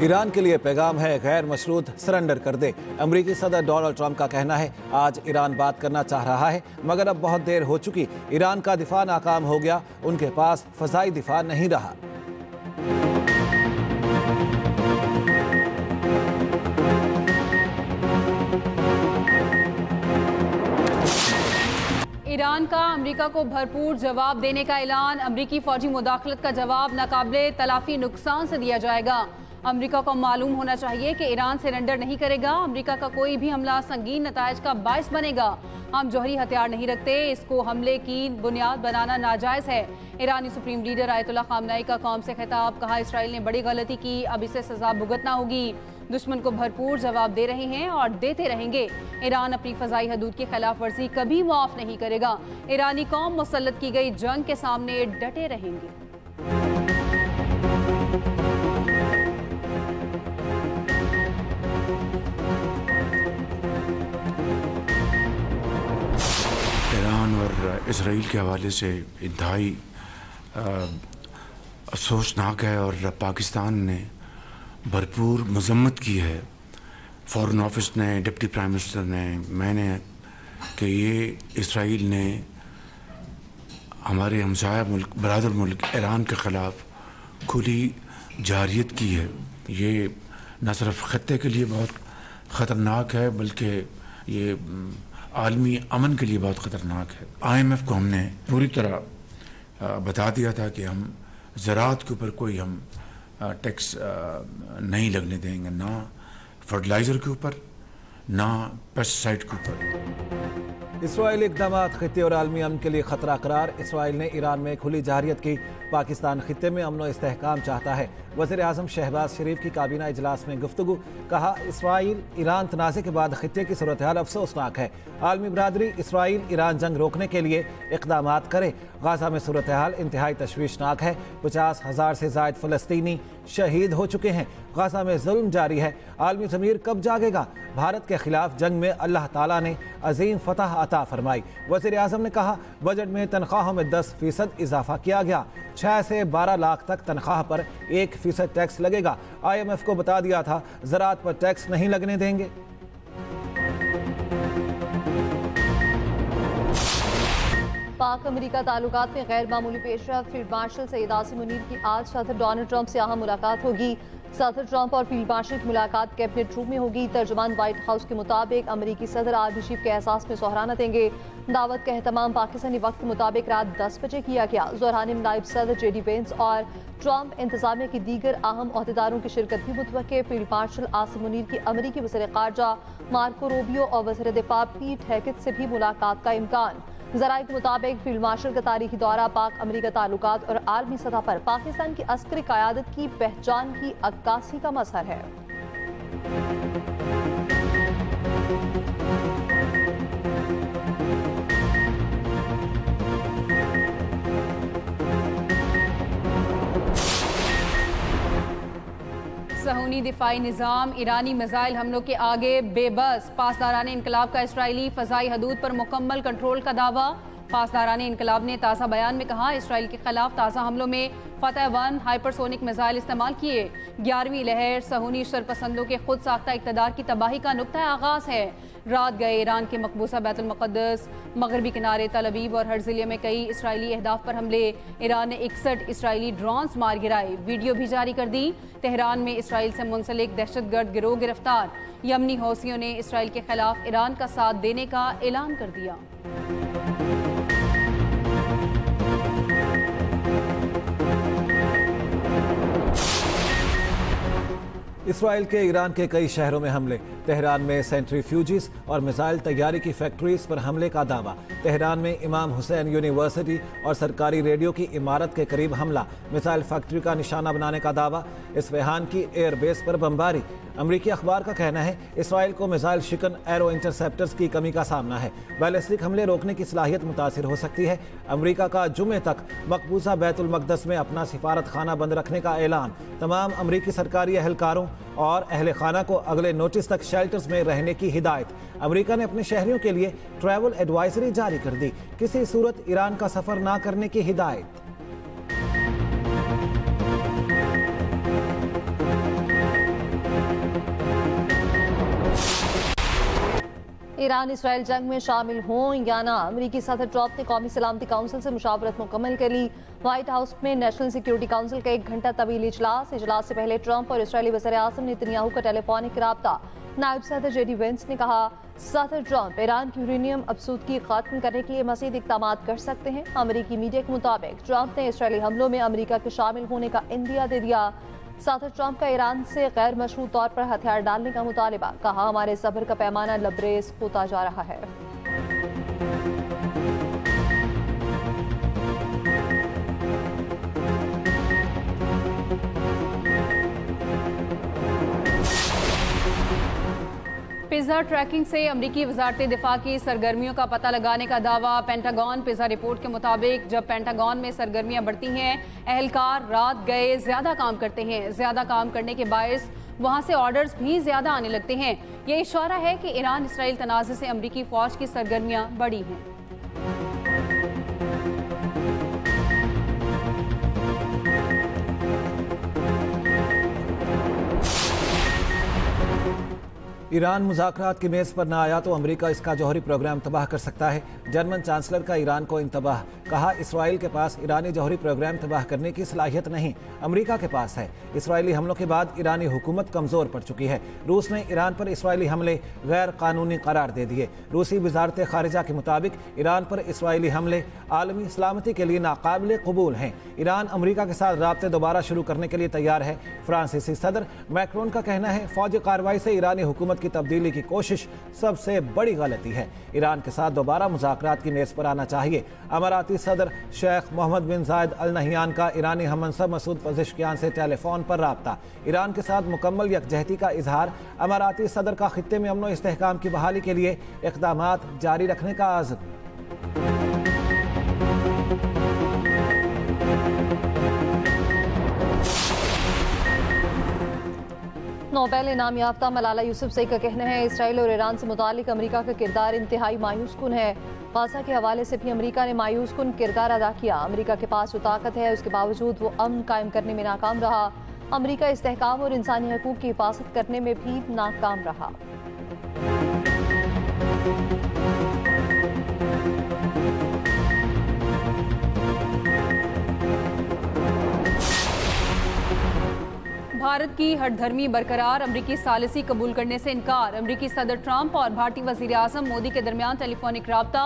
Iran के लिए पैगाम है, गैर मशरूत सरेंडर कर दे। अमेरिकी सदर डोनाल्ड ट्रंप का कहना है आज ईरान बात करना चाह रहा है मगर अब बहुत देर हो चुकी। ईरान का दिफा नाकाम हो गया, उनके पास फजाई दिफा नहीं रहा। ईरान का अमेरिका को भरपूर जवाब देने का ऐलान। अमेरिकी फौजी मुदाखलत का जवाब नाकाबिले तलाफी नुकसान से दिया जाएगा। अमेरिका को मालूम होना चाहिए कि ईरान सरेंडर नहीं करेगा। अमेरिका का कोई भी हमला संगीन नतायज का बायस बनेगा। हम जौहरी हथियार नहीं रखते, इसको हमले की बुनियाद बनाना नाजायज है। ईरानी सुप्रीम लीडर आयतुल्ला खामनेई का कौम से खिताब, कहा इसराइल ने बड़ी गलती की, अब इसे सजा भुगतना होगी। दुश्मन को भरपूर जवाब दे रहे हैं और देते रहेंगे। ईरान अपनी फजाई हदूद की खिलाफ वर्जी कभी माफ नहीं करेगा। ईरानी कौम मुसल्लत की गई जंग के सामने डटे रहेंगे। ईरान और इसराइल के हवाले से इंतहाई अफसोसनाक है और पाकिस्तान ने भरपूर मजम्मत की है। फॉरेन ऑफिस ने, डिप्टी प्राइम मिनिस्टर ने, मैंने कि ये इसराइल ने हमारे हमसाया मुल्क, बरादर मुल्क ईरान के ख़िलाफ़ खुली जारियत की है। ये न सिर्फ ख़त्ते के लिए बहुत ख़तरनाक है बल्कि ये आलमी अमन के लिए बहुत ख़तरनाक है। IMF को हमने पूरी तरह बता दिया था कि हम ज़राअत के ऊपर कोई हम टैक्स नहीं लगने देंगे, ना फर्टिलाइज़र के ऊपर, ना पेस्टिसाइड के ऊपर। इसराइली इक़दाम खित्ते और आलमी अमन के लिए खतरा करार। इसराइल ने ईरान में खुली जारियत की। पाकिस्तान खित्ते में अमन व इस्तेहकाम चाहता है। वज़ीर आज़म शहबाज शरीफ की काबीना इजलास में गुफ्तगू, कहा इसराइल ईरान तनाज़े के बाद खित्ते की सूरत हाल अफसोसनाक है। आलमी बरादरी इसराइल ईरान जंग रोकने के लिए इक़दाम करे। गाज़ा में सूरत हाल इंतहाई तशवीशनाक है। 50,000 से ज़ायद फ़लस्तीनी शहीद हो चुके हैं। गाज़ा में जुल्म जारी है। आलमी ज़मीर कब जागेगा? भारत के खिलाफ जंग में अल्लाह ताला ने अजीम फतह अता फरमाई। वज़ीर आज़म ने कहा बजट में तनख्वाहों में 10% इजाफा किया गया। 6 से 12 लाख तक तनख्वाह पर 1% टैक्स लगेगा। IMF को बता दिया था ज़राअत पर टैक्स नहीं लगने देंगे। पाक अमेरिका ताल्लुकात में गैर मामूली पेशरफ्त। फील्ड मार्शल सईद आसिम मुनीर की आज सदर डोनाल्ड ट्रंप से अहम मुलाकात होगी। सदर ट्रंप और फील्ड मार्शल की मुलाकात कैबिनेट रूम में होगी। तर्जुमान व्हाइट हाउस के मुताबिक अमेरिकी सदर आर्मी चीफ के एहसास में सोहराना देंगे। दावत का एहतमाम पाकिस्तानी वक्त के मुताबिक रात 10 बजे किया गया। जोहराने में नायब सदर JD वेंस और ट्रंप इंतजामिया की दीगर अहम अहदेदारों की शिरकत भी मुतवक्के। फील्ड मार्शल आसिम मुनीर की अमेरिकी वज़ीर ख़ारजा मार्को रूबियो और वज़ीर दिफा पीट हेगेट से भी मुलाकात का इम्कान। ज़राए के मुताबिक फील्ड मार्शल का तारीखी दौरा पाक अमेरिका ताल्लुकात और आलमी सतह पर पाकिस्तान की अस्करी क़यादत की पहचान की अक्कासी का मज़हर है। सहूनी दिफाई निज़ाम ईरानी मिसाइल हमलों के आगे बेबस। पासदाराने इनकलाब का इसराइली फ़ज़ाई हदूद पर मुकम्मल कंट्रोल का दावा। पासदाराने इनकलाब ने ताज़ा बयान में कहा इसराइल के खिलाफ ताज़ा हमलों में फतह 1 हाइपरसोनिक मिसाइल इस्तेमाल किए। 11वीं लहर सहूनी शरपसंदों के खुद साख्ता इक़्तिदार की तबाही का नुक्ता आगाज़ है। रात गए ईरान के मकबूसा बैतुल मुक़द्दस, मगरबी किनारे, तल अवीव और हर्ज़िलिया में कई इसराइली अहदाफ पर हमले। ईरान ने 61 इसराइली ड्रोन्स मार गिराए, वीडियो भी जारी कर दी। तेहरान में इसराइल से मुंसलिक दहशतगर्द गिरोह गिरफ्तार। यमनी हौसियों ने इसराइल के खिलाफ ईरान का साथ देने का ऐलान कर दिया। इसराइल के ईरान के कई शहरों में हमले। तेहरान में सेंट्रीफ्यूजिस और मिसाइल तैयारी की फैक्ट्रीज पर हमले का दावा। तेहरान में इमाम हुसैन यूनिवर्सिटी और सरकारी रेडियो की इमारत के करीब हमला। मिसाइल फैक्ट्री का निशाना बनाने का दावा। इस्फहान की एयरबेस पर बमबारी। अमरीकी अखबार का कहना है इसराइल को मिसाइल शिकन एरो इंटरसेप्टर्स की कमी का सामना है। बैलिस्टिक हमले रोकने की सलाहियत मुतासिर हो सकती है। अमरीका का जुमे तक मकबूजा बैतुल मक़दस में अपना सिफारत खाना बंद रखने का ऐलान। तमाम अमरीकी सरकारी एहलकारों और अहल खाना को अगले नोटिस तक शेल्टर्स में रहने की हिदायत। अमेरिका ने अपने शहरियों के लिए ट्रैवल एडवाइजरी जारी कर दी। किसी सूरत ईरान का सफर ना करने की हिदायत। ईरान इसराइल जंग में शामिल हों या ना, अमरीकी सदर ट्रंप ने कौमी सलामती काउंसिल से मुशावरत मुकम्मल कर ली। व्हाइट हाउस में नेशनल सिक्योरिटी काउंसिल का 1 घंटा तवील इजलास से पहले ट्रंप और इसराइली वज़ीर-ए-आज़म नेतन्याहू का टेलीफोनिक राब्ता। नायब सदर जेडी वेंस ने कहा, सदर ट्रंप ईरान की यूरेनियम आबसूदगी खत्म करने के लिए मज़ीद इक़दाम कर सकते हैं। अमरीकी मीडिया के मुताबिक ट्रंप ने इसराइली हमलों में अमरीका के शामिल होने का इंदिया दे दिया। सदर ट्रंप का ईरान से गैर मशरूत तौर पर हथियार डालने का मुतालिबा, कहा हमारे सब्र का पैमाना लबरेज होता जा रहा है। पिज़्ज़ा ट्रैकिंग से अमरीकी वजारत दिफा की सरगर्मियों का पता लगाने का दावा। पेंटागन पिज़्ज़ा रिपोर्ट के मुताबिक जब पेंटागन में सरगर्मियां बढ़ती हैं, एहलकार रात गए ज़्यादा काम करते हैं। ज़्यादा काम करने के बायस वहाँ से ऑर्डर्स भी ज़्यादा आने लगते हैं। ये इशारा है कि ईरान इसराइल तनाज़े से अमरीकी फ़ौज की सरगर्मियां बढ़ी हैं। ईरान मुज़ाकरात की मेज़ पर न आया तो अमेरिका इसका जौहरी प्रोग्राम तबाह कर सकता है। जर्मन चांसलर का ईरान को इंतबाह, कहा इसराइल के पास ईरानी जौहरी प्रोग्राम तबाह करने की सलाहियत नहीं, अमेरिका के पास है। इसराइली हमलों के बाद ईरानी हुकूमत कमज़ोर पड़ चुकी है। रूस ने ईरान पर इसराइली हमले गैर कानूनी करार दे दिए। रूसी वजारत खारिजा के मुताबिक ईरान पर इसराइली हमले आलमी सलामती के लिए नाकाबिल कबूल हैं। ईरान अमेरिका के साथ राब्ते दोबारा शुरू करने के लिए तैयार है। फ्रांसीसी सदर मैक्रोन का कहना है, फौजी कार्रवाई से ईरानी हुकूमत की तब्दीली की कोशिश सबसे बड़ी गलती है। ईरान के साथ दोबारा मुज़ाकरात की मेज़ पर आना चाहिए। अमाराती सदर शेख मोहम्मद बिन जायद अल नहियान का ईरानी हममनसब मसूद पज़ेश्कियान से टेलीफोन पर राब्ता। ईरान के साथ मुकम्मल यकजहती का इजहार। अमाराती सदर का खित्ते में अमन व इस्तेहकाम की बहाली के लिए इक़दामात जारी रखने का आज़म। नोबेल इनाम याफ्ता मलाला यूसुफज़ई का कहना है, इसराइल और ईरान से मुतालिक अमेरिका का किरदार इंतहाई मायूस कुन है। गाज़ा के हवाले से भी अमेरिका ने मायूस कुन किरदार अदा किया। अमेरिका के पास जो ताकत है उसके बावजूद वो अमन कायम करने में नाकाम रहा। अमेरिका इस्तेहकाम और इंसानी हकूक़ की हिफाजत करने में भी नाकाम रहा। भारत की हठधर्मी बरकरार, अमरीकी सालिसी कबूल करने से इनकार। अमरीकी सदर ट्रंप और भारतीय वज़ीर-ए-आज़म मोदी के दरमियान टेलीफोनिक राब्ता।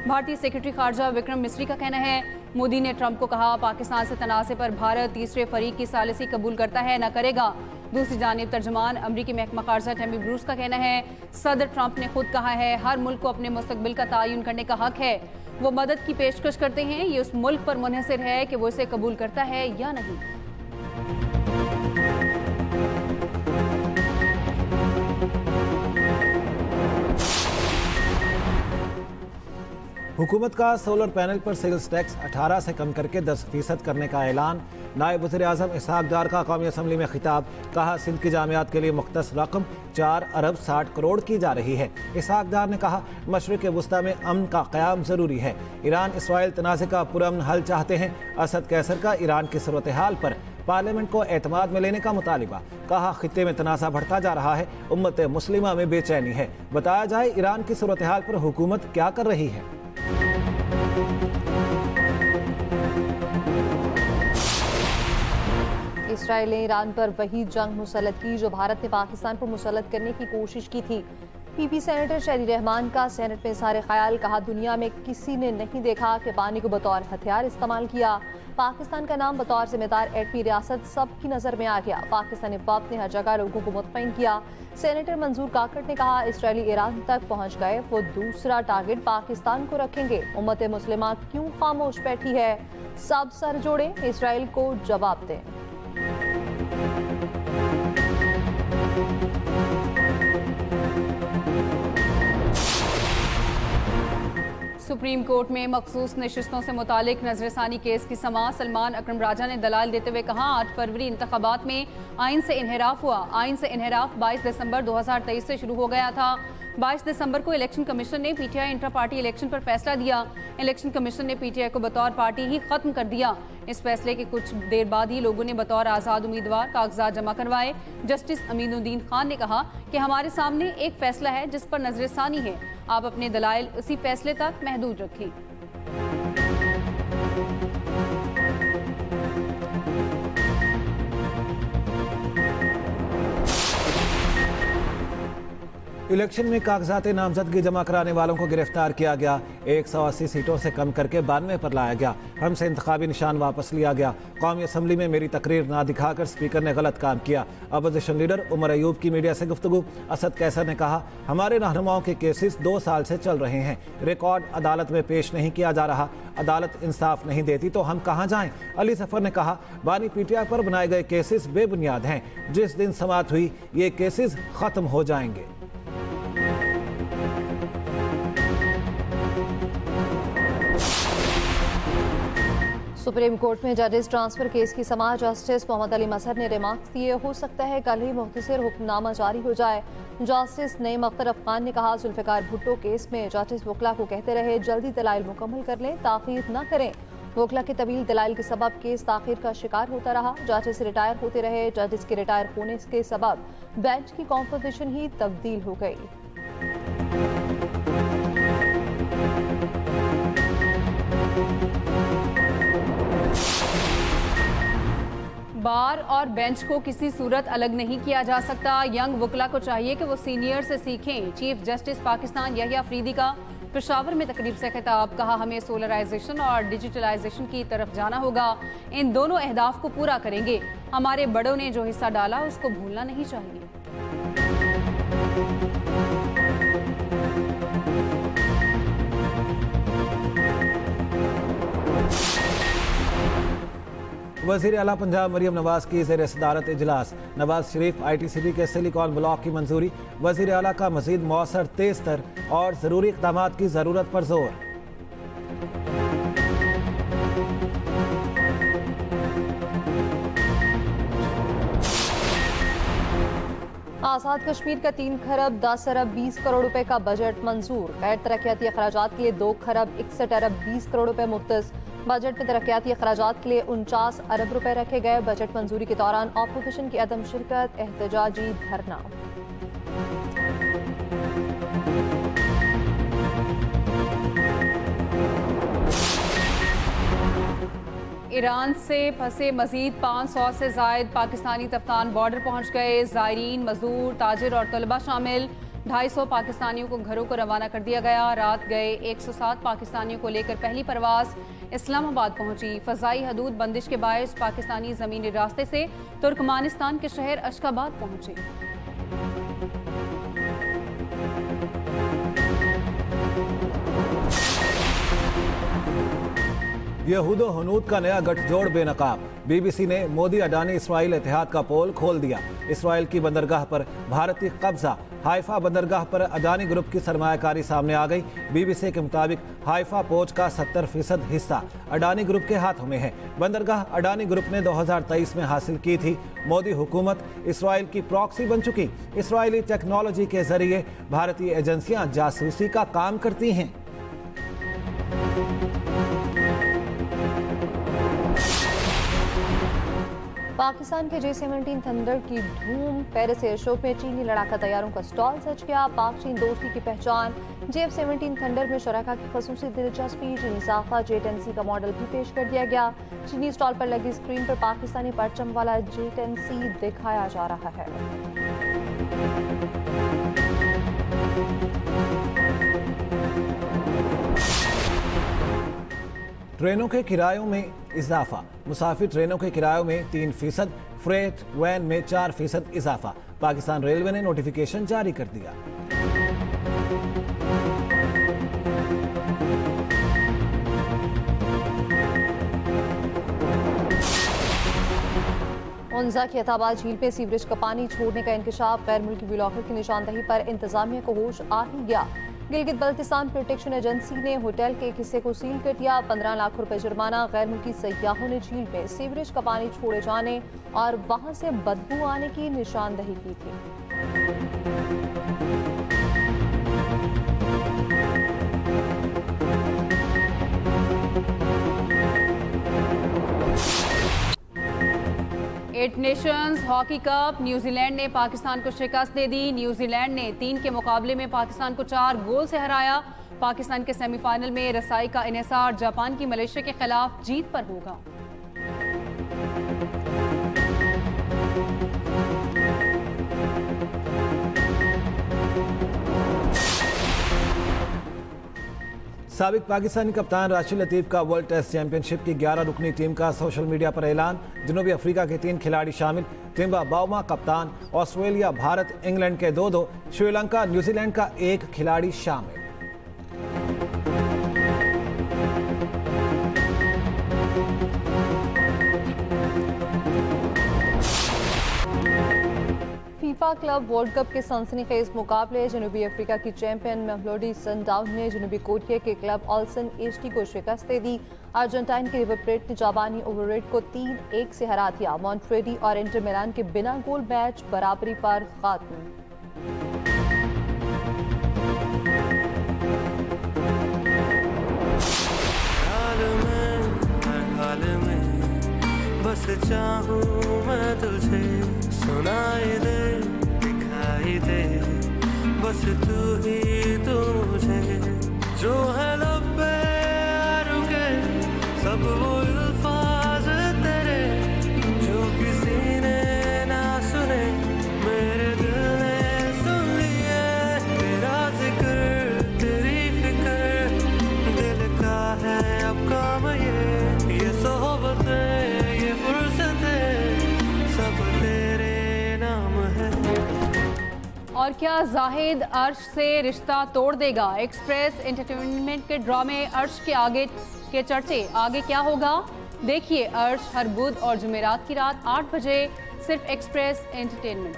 भारतीय सेक्रेटरी खारजा विक्रम मिस्री का कहना है, मोदी ने ट्रंप को कहा, पाकिस्तान से तनाज़े पर भारत तीसरे फरीक की सालिसी कबूल करता है न करेगा। दूसरी जानिब तर्जुमान अमरीकी महकमा खारजा टैमी ब्रूस का कहना है, सदर ट्रंप ने खुद कहा है, हर मुल्क को अपने मुस्तकबिल का तयन करने का हक है। वो मदद की पेशकश करते हैं, ये उस मुल्क पर मुनहसर है कि वो इसे कबूल करता है या नहीं। हुकूमत का सोलर पैनल पर सेल्स टैक्स 18 से कम करके 10% करने का ऐलान। नायब वज़ीर-ए-आज़म इसहाक डार का कौमी असम्बली में खिताब, कहा सिंध की जामियात के लिए मुख्तस रकम 4 अरब 60 करोड़ की जा रही है। इसहाक डार ने कहा, मशरिक़ वुस्ता में अमन का क़याम ज़रूरी है। ईरान इसराइल तनाज़े का पुरअमन हल चाहते हैं। असद कैसर का ईरान की सूरत हाल पर पार्लियामेंट को एतमाद में लेने का मुतालिबा, कहा खित्ते में तनाज़ा बढ़ता जा रहा है, उम्मत मुस्लिमा में बेचैनी है। बताया जाए ईरान की सूरत हाल पर हुकूमत क्या कर रही है। इसराइल ने ईरान पर वही जंग मुसल्लत की जो भारत ने पाकिस्तान पर मुसल्लत करने की कोशिश की थी। पीपी सेनेटर शहरी रहमान का सेनेट में सारे ख्याल, कहा दुनिया में किसी ने नहीं देखा कि पानी को बतौर हथियार इस्तेमाल किया। पाकिस्तान का नाम बतौर जिम्मेदार एटमी रियासत सबकी नज़र में आ गया। पाकिस्तानी वक्त ने हर जगह लोगों को मुतमईन किया। सेनेटर मंजूर काकड़ ने कहा, इसराइली ईरान तक पहुँच गए, वो दूसरा टारगेट पाकिस्तान को रखेंगे। उम्मत मुस्लिमा क्यों खामोश बैठी है, सब सर जोड़े, इसराइल को जवाब दें। सुप्रीम कोर्ट में मखसूस नशिस्तों से मुतालिक नजरसानी केस की समाअत। सलमान अकरम राजा ने दलाल देते हुए कहा, 8 फरवरी इंतखाबात में आइन से इन्हराफ हुआ। आइन से इन्हराफ 22 दिसंबर 2023 से शुरू हो गया था। 22 दिसंबर को इलेक्शन कमीशन ने पीटीआई इंटर पार्टी इलेक्शन पर फैसला दिया। इलेक्शन कमीशन ने पीटीआई को बतौर पार्टी ही खत्म कर दिया। इस फैसले के कुछ देर बाद ही लोगों ने बतौर आज़ाद उम्मीदवार कागजात जमा करवाए। जस्टिस अमीनुद्दीन खान ने कहा कि हमारे सामने एक फैसला है जिस पर नजरसानी है। आप अपने दलाइल उसी फैसले तक महदूद रखें। इलेक्शन में कागजात नामजदगी जमा कराने वालों को गिरफ्तार किया गया। 180 सीटों से कम करके 92 पर लाया गया। हमसे इंतखाबी निशान वापस लिया गया। कौमी असम्बली में मेरी तकरीर ना दिखाकर स्पीकर ने गलत काम किया। अपोजिशन लीडर उमर अयूब की मीडिया से गुफ्तगू। असद कैसर ने कहा, हमारे रहनुमाओं के केसेस 2 साल से चल रहे हैं, रिकॉर्ड अदालत में पेश नहीं किया जा रहा, अदालत इंसाफ नहीं देती तो हम कहाँ जाएं। अली सफर ने कहा, बानी पीटीआई पर बनाए गए केसेस बेबुनियाद हैं, जिस दिन समाअत हुई ये केसेस खत्म हो जाएंगे। सुप्रीम कोर्ट में जजेस ट्रांसफर केस की समाअत जस्टिस मोहम्मद अली मजहर ने रिमार्क्स दिए, हो सकता है कल ही मुख्तसर हुक्मनामा जारी हो जाए। जस्टिस नईम अख्तर अफगान ने कहा, जुल्फिकार भुट्टो केस में जस्टिस वकला को कहते रहे जल्दी दलाइल मुकम्मल कर लें, ताखीर न करें। वकला के तवील दलाइल के सबब केस ताखीर का शिकार होता रहा। जजेस रिटायर होते रहे। जजेस के रिटायर होने के सबब बेंच की कॉम्पोजिशन ही तब्दील हो गई। बार और बेंच को किसी सूरत अलग नहीं किया जा सकता। यंग वकला को चाहिए कि वो सीनियर से सीखें। चीफ जस्टिस पाकिस्तान यहिया अफरीदी का पेशावर में तकरीब से खिताब। कहा, हमें सोलराइजेशन और डिजिटलाइजेशन की तरफ जाना होगा। इन दोनों अहदाफ को पूरा करेंगे। हमारे बड़ों ने जो हिस्सा डाला उसको भूलना नहीं चाहिए। वज़ीर आला पंजाब मरियम नवाज की ज़ेर सदारत इजलास। नवाज शरीफ ITCT के सिलिकॉन ब्लॉक की मंजूरी। वज़ीर आला का मज़ीद मौसर, तेज तर और ज़रूरी इक़दामात की ज़रूरत पर जोर। आज़ाद कश्मीर का 3 खरब 10 अरब 20 करोड़ रुपए का बजट मंजूर। गैर तरक्याती अखराजात के लिए 2 खरब 61 अरब 20 करोड़ रुपए मुख्तस। बजट में तरक्याती अखराजात के लिए 49 अरब रुपए रखे गए। बजट मंजूरी के दौरान ऑपोजिशन की अदम शिरकत, एहतजाजी धरना। ईरान से फंसे मजीद 500 से जायद पाकिस्तानी तफ्तान बॉर्डर पहुंच गए। ज़ायरीन, मजदूर, ताजिर और तलबा शामिल। 250 पाकिस्तानियों को घरों को रवाना कर दिया गया। रात गए 107 पाकिस्तानियों को लेकर पहली परवाज इस्लामाबाद पहुंची। फ़ज़ाई हदूद बंदिश के बायस पाकिस्तानी ज़मीनी रास्ते से तुर्कमानिस्तान के शहर अशकाबाद पहुंचे। यहूदो हनूद का नया गठजोड़ बेनकाब। BBC ने मोदी अडानी इसराइल इत्तेहाद का पोल खोल दिया। इसराइल की बंदरगाह पर भारतीय कब्जा। हाइफा बंदरगाह पर अडानी ग्रुप की सरमायाकारी सामने आ गई। BBC के मुताबिक हाइफा पोर्ट का 70% हिस्सा अडानी ग्रुप के हाथों में है। बंदरगाह अडानी ग्रुप ने 2023 में हासिल की थी। मोदी हुकूमत इसराइल की प्रॉक्सी बन चुकी। इसराइली टेक्नोलॉजी के जरिए भारतीय एजेंसियां जासूसी का काम करती हैं। पाकिस्तान के J-17 थंडर की धूम। पेरिस एयर शो में चीनी लड़ाका तैयारों का स्टॉल सज गया। पाक चीन दोस्ती की पहचान। J-17 थंडर में शराका की खसूसी दिलचस्पी। चीनी साखा J-10C का मॉडल भी पेश कर दिया गया। चीनी स्टॉल पर लगी स्क्रीन पर पाकिस्तानी परचम वाला J-10C दिखाया जा रहा है। ट्रेनों के किरायों में इजाफा। मुसाफिर ट्रेनों के किरायों में 3%, फ्रेट वैन में 4% इजाफा। पाकिस्तान रेलवे ने नोटिफिकेशन जारी कर दिया। उन्जा की अताबाद झील पे सीवरेज का पानी छोड़ने का इंकशाफ। गैर मुल्की ब्लॉकर की निशानदही पर इंतजामिया को होश आ ही गया। गिलगित बल्तिस्तान प्रोटेक्शन एजेंसी ने होटल के एक हिस्से को सील कर दिया। 15 लाख रुपए जुर्माना। गैर मुल्की सयाहों ने झील में सीवरेज का पानी छोड़े जाने और वहां से बदबू आने की निशानदही की थी। 8 नेशंस हॉकी कप, न्यूजीलैंड ने पाकिस्तान को शिकस्त दे दी। न्यूजीलैंड ने 3 के मुकाबले में पाकिस्तान को 4 गोल से हराया। पाकिस्तान के सेमीफाइनल में रसाई का इन्हिसार जापान की मलेशिया के खिलाफ जीत पर होगा। साबिक पाकिस्तानी कप्तान राशिद लतीफ का वर्ल्ड टेस्ट चैंपियनशिप की 11 रुकनी टीम का सोशल मीडिया पर ऐलान। जनूबी अफ्रीका के 3 खिलाड़ी शामिल। टिम्बा बाउमा कप्तान, ऑस्ट्रेलिया, भारत, इंग्लैंड के 2-2, श्रीलंका, न्यूजीलैंड का 1 खिलाड़ी शामिल। फीफा क्लब वर्ल्ड कप के सनसनीखेज मुकाबले, जनूबी अफ्रीका की चैंपियन मेलोडी सनडाउन ने जनूबी कोरिया के क्लब ऑल्सन एचटी को शिकस्त दे दी। अर्जेंटाइन के रिवर प्लेट ने जापानी ओवररेड को 3-1 से हरा दिया। मॉन्टेरेडी और इंटर मिलान के बिना गोल मैच बराबरी पर खात्मा। बस चाहूं मैं तुझे, सुनाई दे, दिखाई दे, बस तू ही तू मुझे, जो है लब पे रुके सब वो अल्फाज तेरे, जो किसी ने ना सुने मेरे दिल ने सुन लिए। तेरा जिक्र, तेरी फिक्र, दिल का है अब काम ये सोहबतें, और क्या जाहिद अर्श से रिश्ता तोड़ देगा? एक्सप्रेस एंटरटेनमेंट के ड्रामे अर्श के आगे के चर्चे, आगे क्या होगा? देखिए अर्श हर बुध और जुमेरात की रात 8 बजे सिर्फ एक्सप्रेस एंटरटेनमेंट।